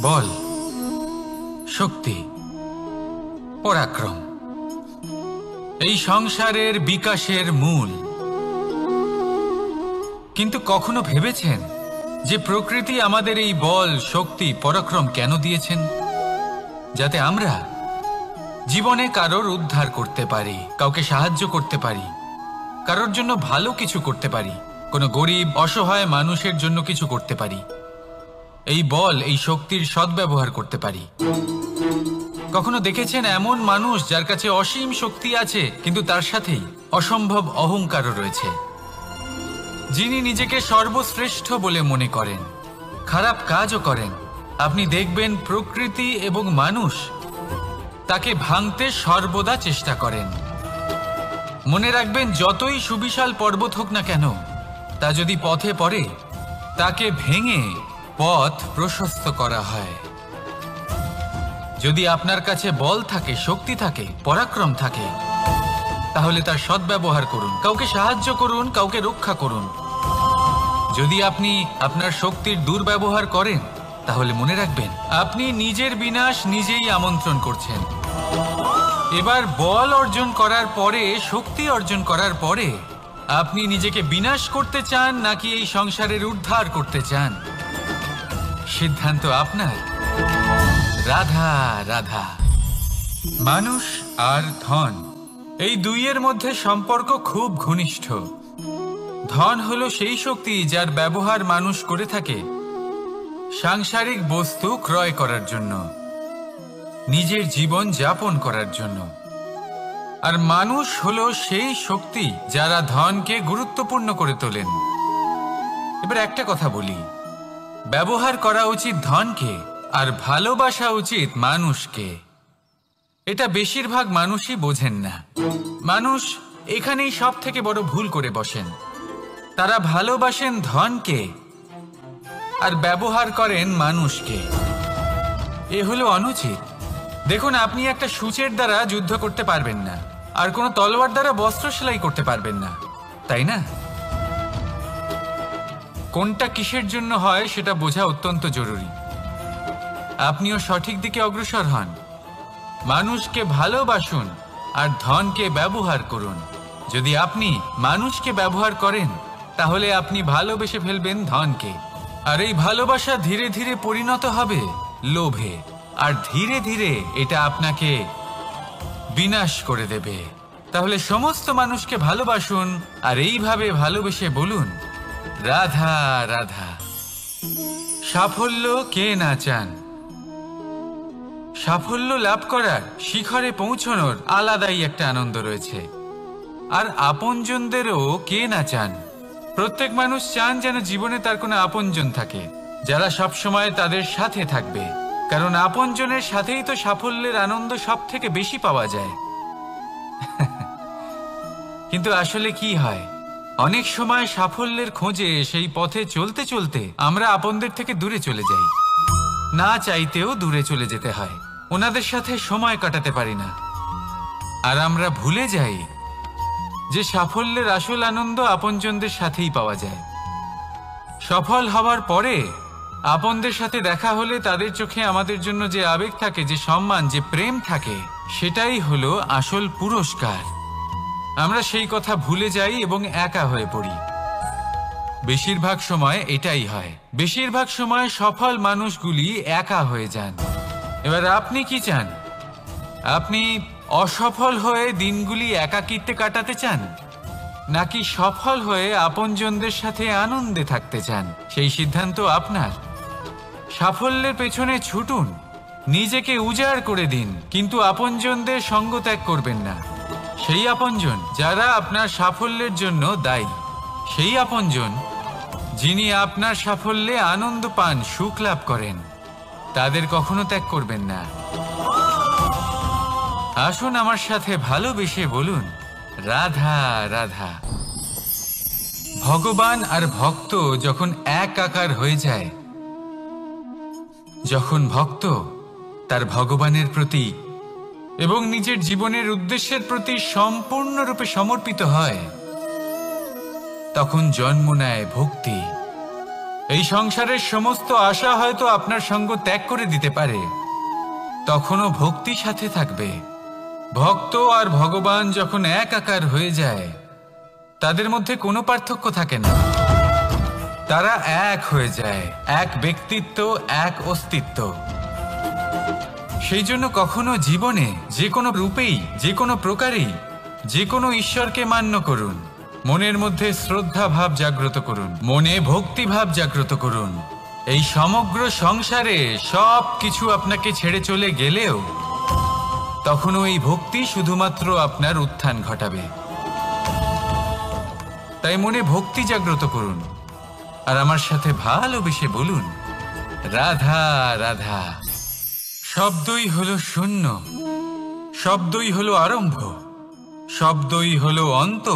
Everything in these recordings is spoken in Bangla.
বল, শক্তি, পরাক্রম এই সংসারের বিকাশের মূল। কিন্তু কখনো ভেবেছেন যে প্রকৃতি আমাদের এই বল, শক্তি, পরাক্রম কেন দিয়েছেন? যাতে আমরা জীবনে কারোর উদ্ধার করতে পারি, কাউকে সাহায্য করতে পারি, কারোর জন্য ভালো কিছু করতে পারি, কোনো গরিব অসহায় মানুষের জন্য কিছু করতে পারি, এই বল, এই শক্তির সদ্ব্যবহার করতে পারি। কখনো দেখেছেন এমন মানুষ যার কাছে অসীম শক্তি আছে কিন্তু তার সাথেই অসম্ভব অহংকারও রয়েছে, যিনি নিজেকে সর্বশ্রেষ্ঠ বলে মনে করেন, খারাপ কাজও করেন। আপনি দেখবেন প্রকৃতি এবং মানুষ তাকে ভাঙতে সর্বদা চেষ্টা করেন। মনে রাখবেন, যতই সুবিশাল পর্বত হোক না কেন, তা যদি পথে পড়ে তাকে ভেঙে পথ প্রশস্ত করা হয়। যদি আপনার কাছে বল থাকে, শক্তি থাকে, পরাক্রম থাকে, তাহলে তার সদ্ব্যবহার করুন, কাউকে সাহায্য করুন, কাউকে রক্ষা করুন। যদি আপনি আপনার শক্তির দুর্ব্যবহার করেন, তাহলে মনে রাখবেন আপনি নিজের বিনাশ নিজেই আমন্ত্রণ করছেন। এবার বল অর্জন করার পরে, শক্তি অর্জন করার পরে আপনি নিজেকে বিনাশ করতে চান নাকি এই সংসারের উদ্ধার করতে চান? সিদ্ধান্ত আপনার। রাধা রাধা। মানুষ আর ধন, এই দুইয়ের মধ্যে সম্পর্ক খুব ঘনিষ্ঠ। ধন হলো সেই শক্তি যার ব্যবহার মানুষ করে থাকে সাংসারিক বস্তু ক্রয় করার জন্য, নিজের জীবন যাপন করার জন্য। আর মানুষ হলো সেই শক্তি যারা ধনকে গুরুত্বপূর্ণ করে তোলেন। এবার একটা কথা বলি, ব্যবহার করা উচিত ধনকে আর ভালোবাসা উচিত মানুষকে। এটা বেশিরভাগ মানুষই বোঝেন না। মানুষ এখানেই সব থেকে বড় ভুল করে বসেন। তারা ভালোবাসেন ধনকে আর ব্যবহার করেন মানুষকে। এ হলো অনুচিত। দেখুন, আপনি একটা সূচের দ্বারা যুদ্ধ করতে পারবেন না, আর কোনো তলোয়ার দ্বারা বস্ত্র সেলাই করতে পারবেন না, তাই না? কোনটা কিসের জন্য হয় সেটা বোঝা অত্যন্ত জরুরি। আপনিও সঠিক দিকে অগ্রসর হন। মানুষকে ভালোবাসুন আর ধনকে ব্যবহার করুন। যদি আপনি মানুষকে ব্যবহার করেন, তাহলে আপনি ভালোবেসে ফেলবেন ধনকে। আর এই ভালোবাসা ধীরে ধীরে পরিণত হবে লোভে, আর ধীরে ধীরে এটা আপনাকে বিনাশ করে দেবে। তাহলে সমস্ত মানুষকে ভালোবাসুন আর এইভাবে ভালোবেসে বলুন, রাধা রাধা। সাফল্য কে না চান? সাফল্য লাভ করার, শিখরে পৌঁছানোর আলাদাই একটা আনন্দ রয়েছে। আর আপনজনদেরও কে না চান? প্রত্যেক মানুষ চান যেন জীবনে তার কোনো আপনজন থাকে, যারা সবসময় তাদের সাথে থাকবে। কারণ আপনজনের সাথেই তো সাফল্যের আনন্দ সব থেকে বেশি পাওয়া যায়। কিন্তু আসলে কি হয়, অনেক সময় সাফল্যের খোঁজে সেই পথে চলতে চলতে আমরা আপনদের থেকে দূরে চলে যাই। না চাইতেও দূরে চলে যেতে হয়, ওনাদের সাথে সময় কাটাতে পারি না। আর আমরা ভুলে যাই যে সাফল্যের আসল আনন্দ আপনজনদের সাথেই পাওয়া যায়। সফল হওয়ার পরে আপনদের সাথে দেখা হলে তাদের চোখে আমাদের জন্য যে আবেগ থাকে, যে সম্মান, যে প্রেম থাকে, সেটাই হলো আসল পুরস্কার। আমরা সেই কথা ভুলে যাই এবং একা হয়ে পড়ি। বেশিরভাগ সময় এটাই হয়। বেশিরভাগ সময় সফল মানুষগুলি একা হয়ে যান। এবার আপনি কি চান? আপনি অসফল হয়ে দিনগুলি একাকিত্বে কাটাতে চান, নাকি সফল হয়ে আপনজনদের সাথে আনন্দে থাকতে চান? সেই সিদ্ধান্ত আপনার। সাফল্যের পেছনে ছুটুন, নিজেকে উজাড় করে দিন, কিন্তু আপনজনদের সঙ্গ ত্যাগ করবেন না। সেই আপনজন যারা আপনার সাফল্যের জন্য দায়ী, সেই আপনজন যিনি আপনার সাফল্যে আনন্দ পান, সুখ লাভ করেন, তাদের কখনো ত্যাগ করবেন না। আসুন আমার সাথে ভালোবেসে বলুন, রাধা রাধা। ভগবান আর ভক্ত যখন একাকার হয়ে যায়, যখন ভক্ত তার ভগবানের প্রতি এবং নিজের জীবনের উদ্দেশ্যের প্রতি সম্পূর্ণরূপে সমর্পিত হয়, তখন জন্ম নেয় ভক্তি। এই সংসারের সমস্ত আশা হয়তো আপনার সঙ্গ ত্যাগ করে দিতে পারে, তখনও ভক্তি সাথে থাকবে। ভক্ত আর ভগবান যখন একাকার হয়ে যায়, তাদের মধ্যে কোনো পার্থক্য থাকে না। তারা এক হয়ে যায়, এক ব্যক্তিত্ব, এক অস্তিত্ব। সেই জন্য কখনো জীবনে যে কোনো রূপেই, যে কোনো প্রকারেই, যে কোনো ঈশ্বরকে মান্য করুন। মনের মধ্যে শ্রদ্ধা ভাব জাগ্রত করুন, মনে ভক্তি ভাব জাগ্রত করুন। এই সমগ্র সংসারে সব কিছু আপনাকে ছেড়ে চলে গেলেও তখনও এই ভক্তি শুধুমাত্র আপনার উত্থান ঘটাবে। তাই মনে ভক্তি জাগ্রত করুন আর আমার সাথে ভালোবেসে বলুন, রাধা রাধা। শব্দই হলো শূন্য, শব্দই হলো আরম্ভ, শব্দই হলো অন্ত,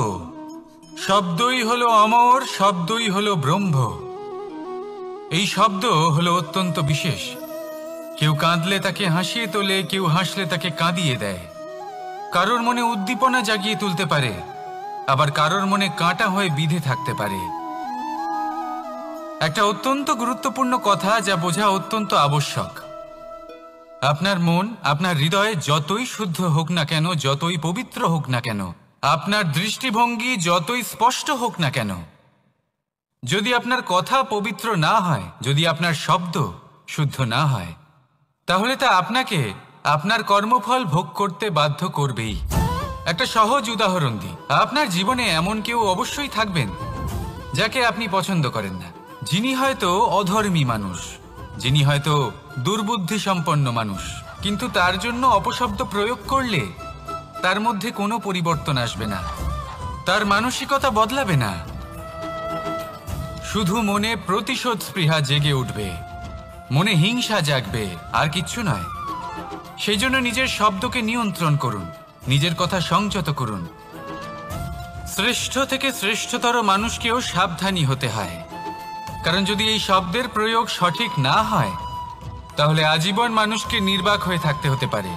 শব্দই হলো অমর, শব্দই হলো ব্রহ্ম। এই শব্দ হলো অত্যন্ত বিশেষ। কেউ কাঁদলে তাকে হাসিয়ে তোলে, কেউ হাসলে তাকে কাঁদিয়ে দেয়। কারোর মনে উদ্দীপনা জাগিয়ে তুলতে পারে, আবার কারোর মনে কাঁটা হয়ে বিঁধে থাকতে পারে। একটা অত্যন্ত গুরুত্বপূর্ণ কথা যা বোঝা অত্যন্ত আবশ্যক। আপনার মন, আপনার হৃদয়ে যতই শুদ্ধ হোক না কেন, যতই পবিত্র হোক না কেন, আপনার দৃষ্টিভঙ্গি যতই স্পষ্ট হোক না কেন, যদি আপনার কথা পবিত্র না হয়, যদি আপনার শব্দ শুদ্ধ না হয়, তাহলে তা আপনাকে আপনার কর্মফল ভোগ করতে বাধ্য করবেই। একটা সহজ উদাহরণ দিই। আপনার জীবনে এমন কেউ অবশ্যই থাকবেন যাকে আপনি পছন্দ করেন না, যিনি হয়তো অধর্মী মানুষ, যিনি হয়তো দুর্বুদ্ধি সম্পন্ন মানুষ, কিন্তু তার জন্য অপশব্দ প্রয়োগ করলে তার মধ্যে কোনো পরিবর্তন আসবে না, তার মানসিকতা বদলাবে না, শুধু মনে প্রতিশোধ স্পৃহা জেগে উঠবে, মনে হিংসা জাগবে, আর কিচ্ছু নয়। সেই জন্য নিজের শব্দকে নিয়ন্ত্রণ করুন, নিজের কথা সংযত করুন। শ্রেষ্ঠ থেকে শ্রেষ্ঠতর মানুষকেও সাবধানী হতে হয়, কারণ যদি এই শব্দের প্রয়োগ সঠিক না হয়, তাহলে আজীবন মানুষকে নির্বাক হয়ে থাকতে হতে পারে।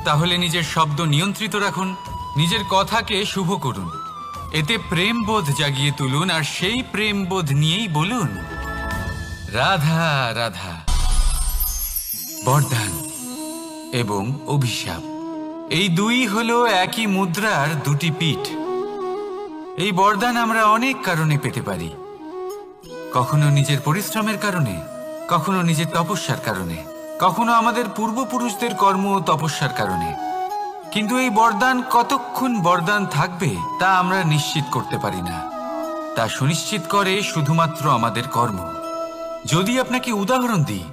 তাহলে নিজের শব্দ নিয়ন্ত্রিত রাখুন, নিজের কথাকে শুভ করুন, এতে প্রেমবোধ জাগিয়ে তুলুন, আর সেই প্রেমবোধ নিয়েই বলুন, রাধা রাধা। বরদান এবং অভিশাপ, এই দুই হলো একই মুদ্রার দুটি পিঠ। এই বরদান আমরা অনেক কারণে পেতে পারি, কখনো নিজের পরিশ্রমের কারণে, কখনো নিজের তপস্যার কারণে, কখনো আমাদের পূর্বপুরুষদের কর্ম ও তপস্যার কারণে। কিন্তু এই বরদান কতক্ষণ বরদান থাকবে তা আমরা নিশ্চিত করতে পারি না, তা সুনিশ্চিত করে শুধুমাত্র আমাদের কর্ম। যদি আপনাকে উদাহরণ দিই,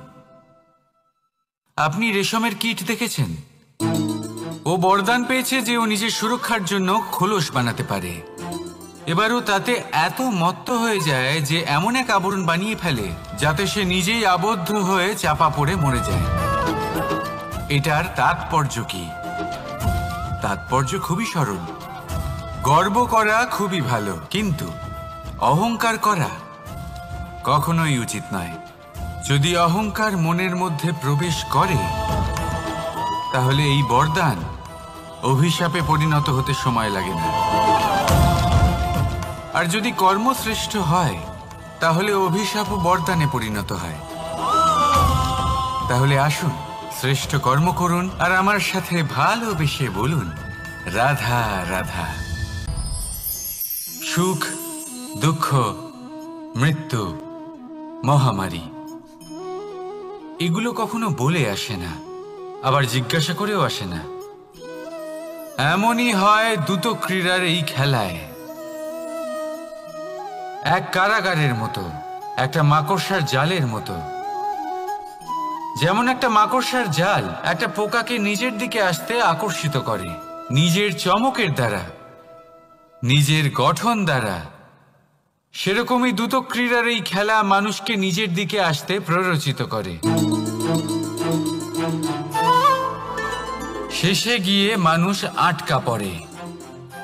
আপনি রেশমের কীট দেখেছেন? ও বরদান পেয়েছে যে ও নিজের সুরক্ষার জন্য খোলস বানাতে পারে। এবারও তাতে এত মত্ত হয়ে যায় যে এমন এক আবরণ বানিয়ে ফেলে যাতে সে নিজেই আবদ্ধ হয়ে চাপা পড়ে মরে যায়। এটার তাৎপর্য কি? তাৎপর্য খুবই সরল। গর্ব করা খুবই ভালো, কিন্তু অহংকার করা কখনোই উচিত নয়। যদি অহংকার মনের মধ্যে প্রবেশ করে, তাহলে এই বরদান অভিশাপে পরিণত হতে সময় লাগে না। আর যদি কর্মশ্রেষ্ঠ হয়, তাহলে অভিশাপও বরদানে পরিণত হয়। তাহলে আসুন শ্রেষ্ঠ কর্ম করুন আর আমার সাথে ভালোবেসে বলুন, রাধা রাধা। সুখ, দুঃখ, মৃত্যু, মহামারী, এগুলো কখনো বলে আসে না, আবার জিজ্ঞাসা করেও আসে না। এমনই হয় দ্রুত ক্রীড়ার এই খেলায়। এক কারাগারের মতো, একটা মাকড়সার জালের মতো। যেমন একটা মাকড়সার জাল একটা পোকাকে নিজের দিকে আসতে আকর্ষিত করে নিজের চমকের দ্বারা, নিজের গঠন দ্বারা, সেরকমই দ্রুত ক্রীড়ার এই খেলা মানুষকে নিজের দিকে আসতে প্ররোচিত করে। শেষে গিয়ে মানুষ আটকা পড়ে।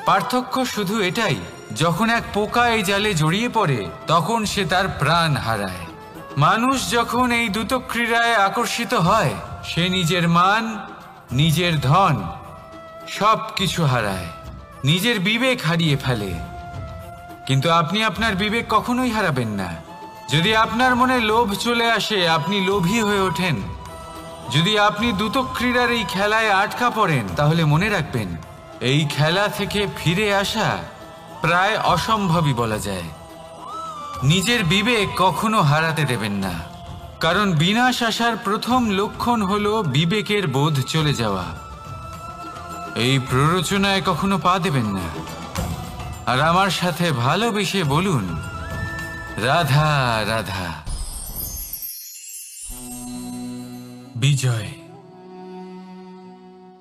পার্থক্য শুধু এটাই, যখন এক পোকা এই জালে জড়িয়ে পড়ে তখন সে তার প্রাণ হারায়। মানুষ যখন এই দ্রুত ক্রীড়ায় আকর্ষিত হয়, সে নিজের মান, নিজের ধন সব কিছু হারায়, নিজের বিবেক হারিয়ে ফেলে। কিন্তু আপনি আপনার বিবেক কখনোই হারাবেন না। যদি আপনার মনে লোভ চলে আসে, আপনি লোভী হয়ে ওঠেন। যদি আপনি দ্রুতক্রীড়ার এই খেলায় আটকা পড়েন, তাহলে মনে রাখবেন এই খেলা থেকে ফিরে আসা প্রায় অসম্ভবই বলা যায়। নিজের বিবেক কখনো হারাতে দেবেন না, কারণ বিনাশ আসার প্রথম লক্ষণ হলো বিবেকের বোধ চলে যাওয়া। এই প্ররোচনায় কখনো পা দেবেন না। আর আমার সাথে ভালোবেসে বলুন, রাধা রাধা। বিজয়,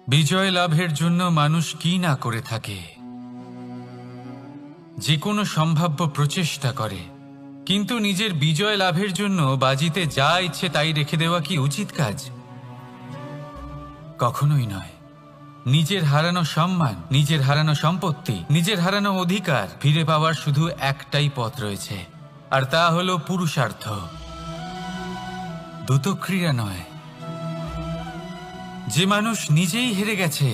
বিজয় লাভের জন্য মানুষ কি না করে থাকে, যে কোনো সম্ভাব্য প্রচেষ্টা করে। কিন্তু নিজের বিজয় লাভের জন্য বাজিতে যা ইচ্ছে তাই রেখে দেওয়া কি উচিত কাজ? কখনোই নয়। নিজের হারানো সম্মান, নিজের হারানো সম্পত্তি, নিজের হারানো অধিকার ফিরে পাওয়ার শুধু একটাই পথ রয়েছে, আর তা হলো পুরুষার্থ, দ্রুতক্রিয়া নয়। যে মানুষ নিজেই হেরে গেছে,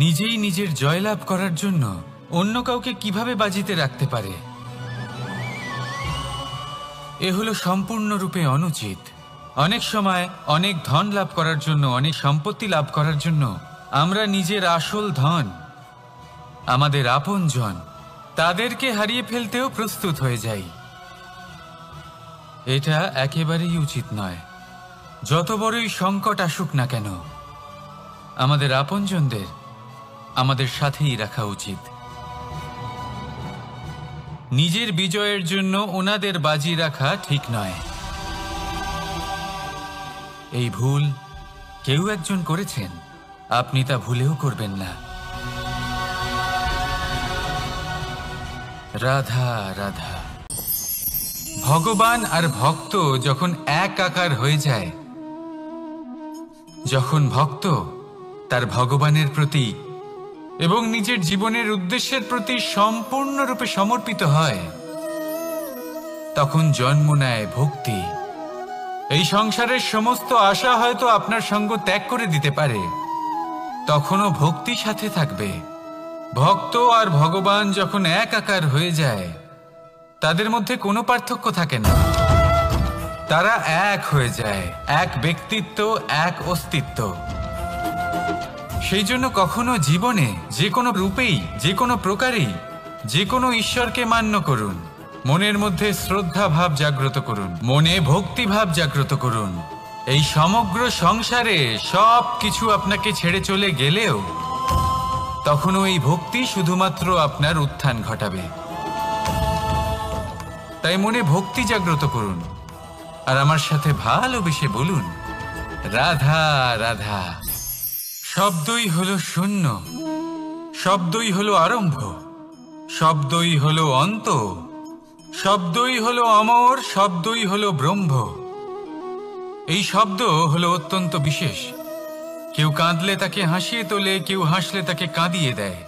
নিজেই নিজের জয়লাভ করার জন্য অন্য কাউকে কিভাবে বাজিতে রাখতে পারে? এ হলো সম্পূর্ণরূপে অনুচিত। অনেক সময় অনেক ধন লাভ করার জন্য, অনেক সম্পত্তি লাভ করার জন্য আমরা নিজের আসল ধন, আমাদের আপনজন, তাদেরকে হারিয়ে ফেলতেও প্রস্তুত হয়ে যাই। এটা একেবারেই উচিত নয়। যত বড়ই সংকট আসুক না কেন, আমাদের আপনজনদের আমাদের সাথেই রাখা উচিত। নিজের বিজয়ের জন্য ওনাদের বাজি রাখা ঠিক নয়। এই ভুল কেউ একজন করেছেন, আপনি তা ভুলেও করবেন না। রাধা রাধা। ভগবান আর ভক্ত যখন এক আকার হয়ে যায়, যখন ভক্ত তার ভগবানের প্রতি এবং নিজের জীবনের উদ্দেশ্যের প্রতি সম্পূর্ণরূপে সমর্পিত হয়, তখন জন্ম নেয় ভক্তি। এই সংসারের সমস্ত আশা হয়তো আপনার সঙ্গ ত্যাগ করে দিতে পারে, তখনও ভক্তি সাথে থাকবে। ভক্ত আর ভগবান যখন এক আকার হয়ে যায়, তাদের মধ্যে কোনো পার্থক্য থাকে না। তারা এক হয়ে যায়, এক ব্যক্তিত্ব, এক অস্তিত্ব। সেই জন্য কখনো জীবনে যে কোনো রূপেই, যে কোনো প্রকারেই, যে কোনো ঈশ্বরকে মান্য করুন। মনের মধ্যে শ্রদ্ধা ভাব জাগ্রত করুন, মনে ভক্তি ভাব জাগ্রত করুন। এই সমগ্র সংসারে সব কিছু আপনাকে ছেড়ে চলে গেলেও তখনও এই ভক্তি শুধুমাত্র আপনার উত্থান ঘটাবে। তাই মনে ভক্তি জাগ্রত করুন, আর আমার সাথে ভালোবেসে বলুন, রাধা রাধা। শব্দই হলো শূন্য, শব্দই হলো আরম্ভ, শব্দই হলো অন্ত, শব্দই হলো অমর, শব্দই হলো ব্রহ্ম। এই শব্দ হলো অত্যন্ত বিশেষ। কেউ কাঁদলে তাকে হাসিয়ে তোলে, কেউ হাসলে তাকে কাঁদিয়ে দেয়।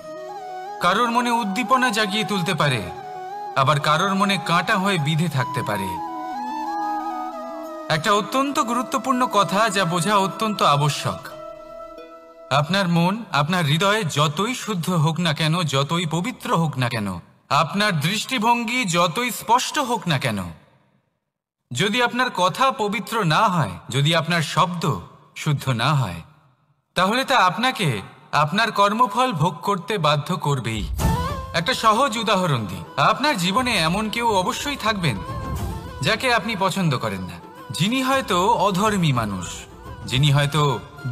কারোর মনে উদ্দীপনা জাগিয়ে তুলতে পারে, আবার কারোর মনে কাঁটা হয়ে বিঁধে থাকতে পারে। একটা অত্যন্ত গুরুত্বপূর্ণ কথা, যা বোঝা অত্যন্ত আবশ্যক। আপনার মন, আপনার হৃদয়ে যতই শুদ্ধ হোক না কেন, যতই পবিত্র হোক না কেন, আপনার দৃষ্টিভঙ্গি যতই স্পষ্ট হোক না কেন, যদি আপনার কথা পবিত্র না হয়, যদি আপনার শব্দ শুদ্ধ না হয়, তাহলে তা আপনাকে আপনার কর্মফল ভোগ করতে বাধ্য করবেই। একটা সহজ উদাহরণ দিই। আপনার জীবনে এমন কেউ অবশ্যই থাকবেন যাকে আপনি পছন্দ করেন না, যিনি হয়তো অধর্মী মানুষ, যিনি হয়তো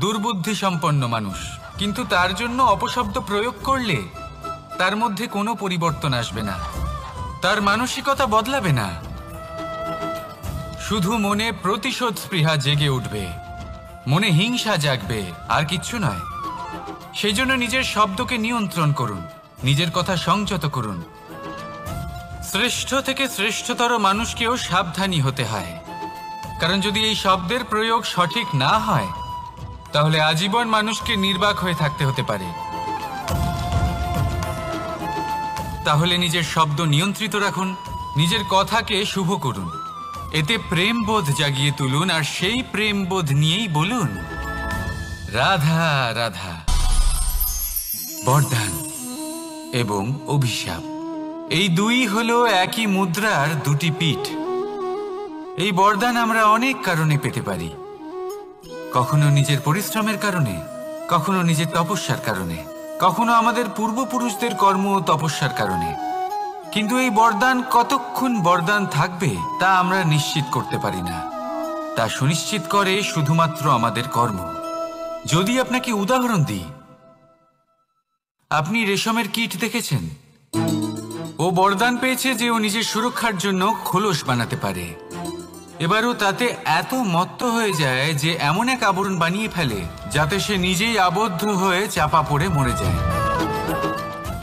দুর্বুদ্ধি সম্পন্ন মানুষ, কিন্তু তার জন্য অপশব্দ প্রয়োগ করলে তার মধ্যে কোনো পরিবর্তন আসবে না, তার মানসিকতা বদলাবে না। শুধু মনে প্রতিশোধ স্পৃহা জেগে উঠবে, মনে হিংসা জাগবে, আর কিচ্ছু নয়। সেই জন্য নিজের শব্দকে নিয়ন্ত্রণ করুন, নিজের কথা সংযত করুন। শ্রেষ্ঠ থেকে শ্রেষ্ঠতর মানুষকেও সাবধানী হতে হয়, কারণ যদি এই শব্দের প্রয়োগ সঠিক না হয়, তাহলে আজীবন মানুষকে নির্বাক হয়ে থাকতে হতে পারে। তাহলে নিজের শব্দ নিয়ন্ত্রিত রাখুন, নিজের কথাকে শুভ করুন, এতে প্রেমবোধ জাগিয়ে তুলুন, আর সেই প্রেমবোধ নিয়েই বলুন, রাধা রাধা। বরদান এবং অভিশাপ এই দুই হলো একই মুদ্রার দুটি পিঠ। এই বরদান আমরা অনেক কারণে পেতে পারি, কখনো নিজের পরিশ্রমের কারণে, কখনো নিজের তপস্যার কারণে, কখনো আমাদের পূর্বপুরুষদের কর্ম ও তপস্যার কারণে। কিন্তু এই বরদান কতক্ষণ বরদান থাকবে তা আমরা নিশ্চিত করতে পারি না। তা সুনিশ্চিত করে শুধুমাত্র আমাদের কর্ম। যদি আপনাকে উদাহরণ দিই, আপনি রেশমের কীট দেখেছেন? ও বরদান পেয়েছে যে ও নিজের সুরক্ষার জন্য খোলস বানাতে পারে। এবারও তাতে এত মত্ত হয়ে যায় যে এমন এক আবরণ বানিয়ে ফেলে যাতে সে নিজেই আবদ্ধ হয়ে চাপা পড়ে মরে যায়।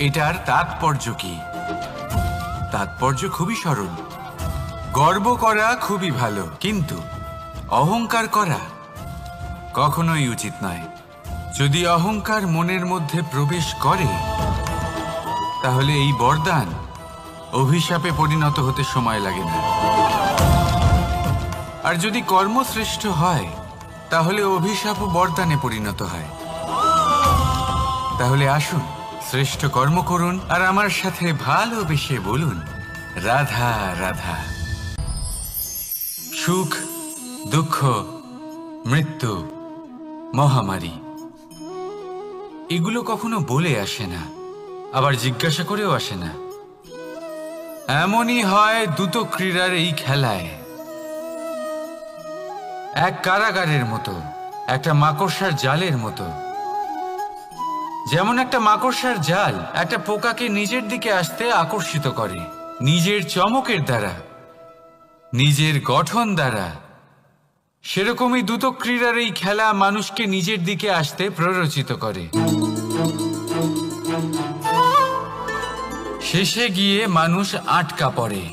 এটার তাৎপর্য কি? তাৎপর্য খুবই সরল। গর্ব করা খুবই ভালো, কিন্তু অহংকার করা কখনোই উচিত নয়। যদি অহংকার মনের মধ্যে প্রবেশ করে তাহলে এই বরদান অভিশাপে পরিণত হতে সময় লাগে না। আর যদি কর্মশ্রেষ্ঠ হয় তাহলে অভিশাপও বরদানে পরিণত হয়। তাহলে আসুন শ্রেষ্ঠ কর্ম করুন আর আমার সাথে ভালোবেসে বলুন, রাধা রাধা। সুখ, দুঃখ, মৃত্যু, মহামারী এগুলো কখনো বলে আসে না, আবার জিজ্ঞাসা করেও আসে না। এমনই হয় দ্রুত ক্রীড়ার এই খেলায়। এক কারাগারের মতো, একটা মাকড়সার জালের মতো। যেমন একটা মাকড়সার জাল একটা পোকাকে নিজের দিকে আসতে আকর্ষিত করে নিজের চমকের দ্বারা, নিজের গঠন দ্বারা, সেরকমই দ্রুত ক্রীড়ার এই খেলা মানুষকে নিজের দিকে আসতে প্ররোচিত করে। শেষে গিয়ে মানুষ আটকা পড়ে।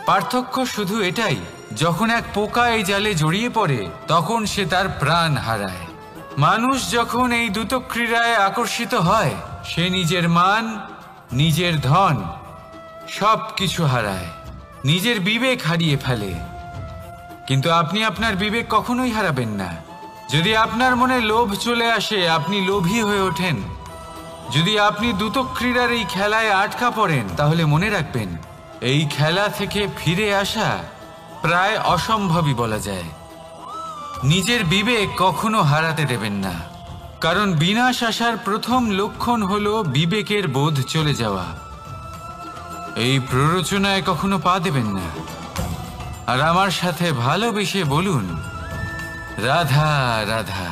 পার্থক্য শুধু এটাই, যখন এক পোকা এই জালে জড়িয়ে পড়ে তখন সে তার প্রাণ হারায়। মানুষ যখন এই দ্রুত ক্রীড়ায় আকর্ষিত হয় সে নিজের মান, নিজের ধন সব কিছু হারায়, নিজের বিবেক হারিয়ে ফেলে। কিন্তু আপনি আপনার বিবেক কখনোই হারাবেন না। যদি আপনার মনে লোভ চলে আসে আপনি লোভী হয়ে ওঠেন। যদি আপনি দ্রুত ক্রীড়ার এই খেলায় আটকা পড়েন তাহলে মনে রাখবেন এই খেলা থেকে ফিরে আসা প্রায় অসম্ভবই বলা যায়। নিজের বিবেক কখনো হারাতে দেবেন না, কারণ বিনাশ আসার প্রথম লক্ষণ হলো বিবেকের বোধ চলে যাওয়া। এই প্ররোচনায় কখনো পা দেবেন না। আর আমার সাথে ভালোবেসে বলুন, রাধা রাধা।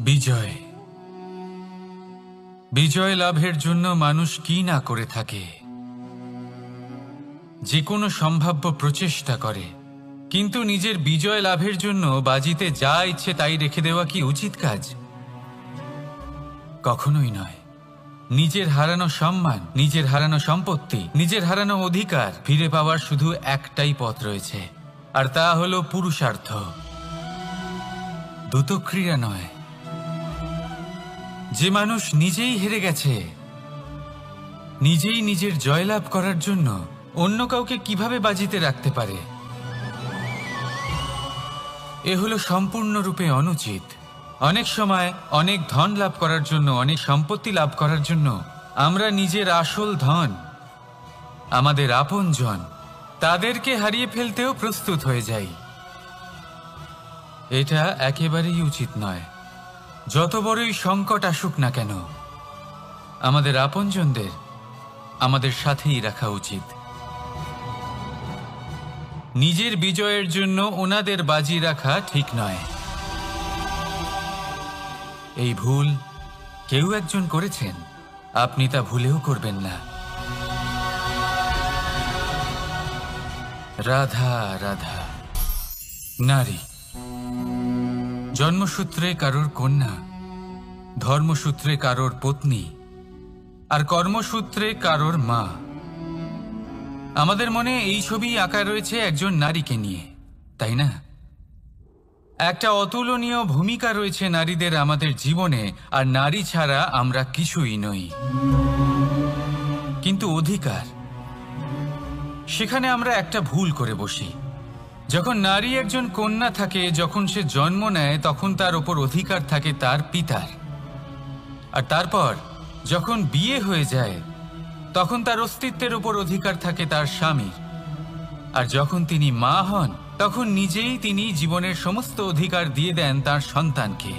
বিজয়, বিজয় লাভের জন্য মানুষ কি না করে থাকে, যে কোনো সম্ভাব্য প্রচেষ্টা করে। কিন্তু নিজের বিজয় লাভের জন্য বাজিতে যা ইচ্ছে তাই রেখে দেওয়া কি উচিত কাজ? কখনোই নয়। নিজের হারানো সম্মান, নিজের হারানো সম্পত্তি, নিজের হারানো অধিকার ফিরে পাওয়ার শুধু একটাই পথ রয়েছে, আর তা হলো পুরুষার্থ, দ্রুতক্রিয়া নয়। যে মানুষ নিজেই হেরে গেছে, নিজেই নিজের জয়লাভ করার জন্য অন্য কাউকে কিভাবে বাজিতে রাখতে পারে? এ হলো সম্পূর্ণরূপে অনুচিত। অনেক সময় অনেক ধন লাভ করার জন্য, অনেক সম্পত্তি লাভ করার জন্য আমরা নিজের আসল ধন, আমাদের আপনজন, তাদেরকে হারিয়ে ফেলতেও প্রস্তুত হয়ে যাই। এটা একেবারেই উচিত নয়। যত বড়ই সংকট আসুক না কেন আমাদের আপনজনদের আমাদের সাথেই রাখা উচিত। নিজের বিজয়ের জন্য ওনাদের বাজি রাখা ঠিক নয়। এই ভুল কেউ একজন করেছেন, আপনি তা ভুলেও করবেন না। রাধা রাধা। নারী জন্মসূত্রে কারোর কন্যা, ধর্মসূত্রে কারোর পত্নী, আর কর্মসূত্রে কারোর মা। আমাদের মনে এই ছবি আঁকা রয়েছে একজন নারীকে নিয়ে, তাই না? একটা অতুলনীয় ভূমিকা রয়েছে নারীদের আমাদের জীবনে, আর নারী ছাড়া আমরা কিছুই নই। কিন্তু অধিকার, সেখানে আমরা একটা ভুল করে বসি। যখন নারী একজন কন্যা থাকে, যখন সে জন্ম নেয়, তখন তার ওপর অধিকার থাকে তার পিতার। আর তারপর যখন বিয়ে হয়ে যায় তখন তার অস্তিত্বের উপর অধিকার থাকে তার স্বামীর, আর যখন তিনি মা হন তখন নিজেই তিনি জীবনের সমস্ত অধিকার দিয়ে দেন তার সন্তানকে।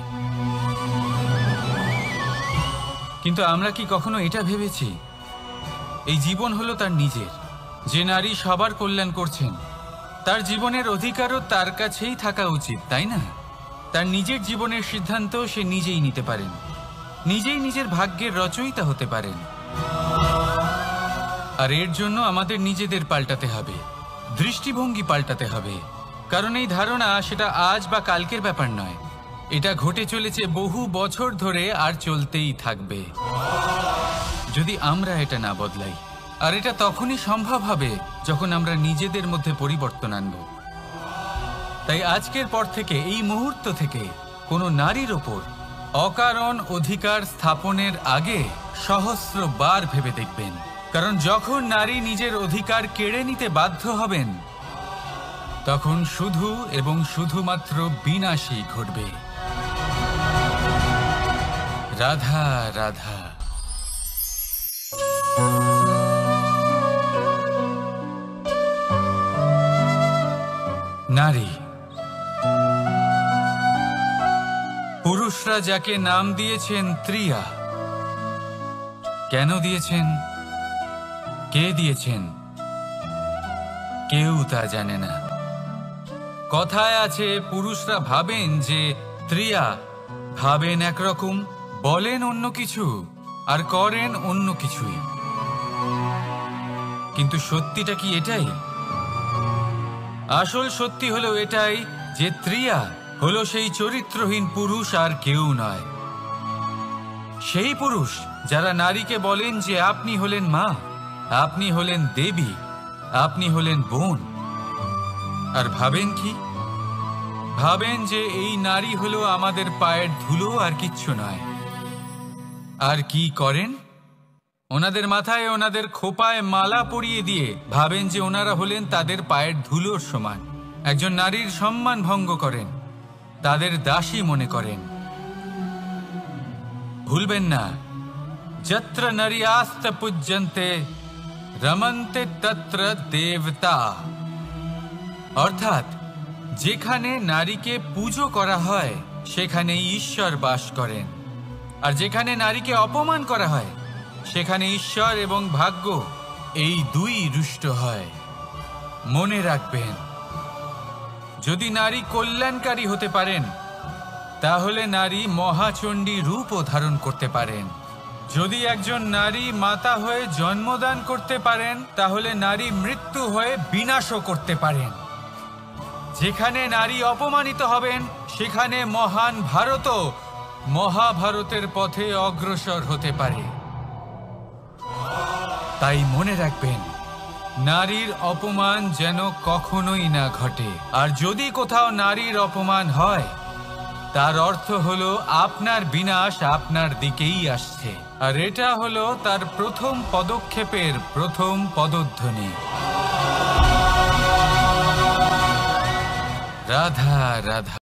কিন্তু আমরা কি কখনো এটা ভেবেছি এই জীবন হলো তার নিজের? যে নারী সবার কল্যাণ করছেন তার জীবনের অধিকারও তার কাছেই থাকা উচিত, তাই না? তার নিজের জীবনের সিদ্ধান্ত সে নিজেই নিতে পারেন, নিজেই নিজের ভাগ্যের রচয়িতা হতে পারেন। আর এর জন্য আমাদের নিজেদের পাল্টাতে হবে, দৃষ্টিভঙ্গি পাল্টাতে হবে। কারণ এই ধারণা সেটা আজ বা কালকের ব্যাপার নয়, এটা ঘটে চলেছে বহু বছর ধরে আর চলতেই থাকবে যদি আমরা এটা না বদলাই। আর এটা তখনই সম্ভব হবে যখন আমরা নিজেদের মধ্যে পরিবর্তন আনব। তাই আজকের পর থেকে, এই মুহূর্ত থেকে কোনো নারীর ওপর অকারণ অধিকার স্থাপনের আগে সহস্রবার ভেবে দেখবেন। কারণ যখন নারী নিজের অধিকার কেড়ে নিতে বাধ্য হবেন তখন শুধু এবং শুধুমাত্র বিনাশই ঘটবে। রাধা রাধা। নারী, পুরুষরা যাকে নাম দিয়েছেন ত্রিয়া, কেন দিয়েছেন, কে দিয়েছেন, কেউ তা জানে না। কথায় আছে পুরুষরা ভাবেন যে ত্রিয়া, ভাবেন একরকম, বলেন অন্য কিছু, আর করেন অন্য কিছুই। কিন্তু সত্যিটা কি এটাই? আসল সত্যি হলো এটাই যে ত্রিয়া হলো সেই চরিত্রহীন পুরুষ আর কেউ নয়। সেই পুরুষ যারা নারীকে বলেন যে আপনি হলেন মা, আপনি হলেন দেবী, আপনি হলেন বোন। আর ভাবেন কি? ভাবেন যে এই নারী হলো আমাদের পায়ের ধুলো আর কিচ্ছু নয়। আর কি করেন? ওনাদের মাথায়, ওনাদের খোপায় মালা পরিয়ে দিয়ে ভাবেন যে ওনারা হলেন তাদের পায়ের ধুলোর সমান। একজন নারীর সম্মান ভঙ্গ করেন, তাদের দাসী মনে করেন। ভুলবেন না, যত্র নারীয়াস্ত পূজ্যন্তে রমন্তে তত্র দেবতা। অর্থাৎ যেখানে নারীকে পুজো করা হয় সেখানে ঈশ্বর বাস করেন, আর যেখানে নারীকে অপমান করা হয় সেখানে ঈশ্বর এবং ভাগ্য এই দুই রুষ্ট হয়। মনে রাখবেন, যদি নারী কল্যাণকারী হতে পারেন তাহলে নারী মহাচণ্ডী রূপও ধারণ করতে পারেন। যদি একজন নারী মাতা হয়ে জন্মদান করতে পারেন তাহলে নারী মৃত্যু হয়ে বিনাশও করতে পারেন। যেখানে নারী অপমানিত হবেন সেখানে মহান ভারতও মহাভারতের পথে অগ্রসর হতে পারে। তাই মনে রাখবেন, নারীর অপমান যেন কখনোই না ঘটে। আর যদি কোথাও নারীর অপমান হয় তার অর্থ হলো আপনার বিনাশ আপনার দিকেই আসছে। আর এটা হলো তার প্রথম পদক্ষেপের প্রথম পদধ্বনি। রাধা রাধা।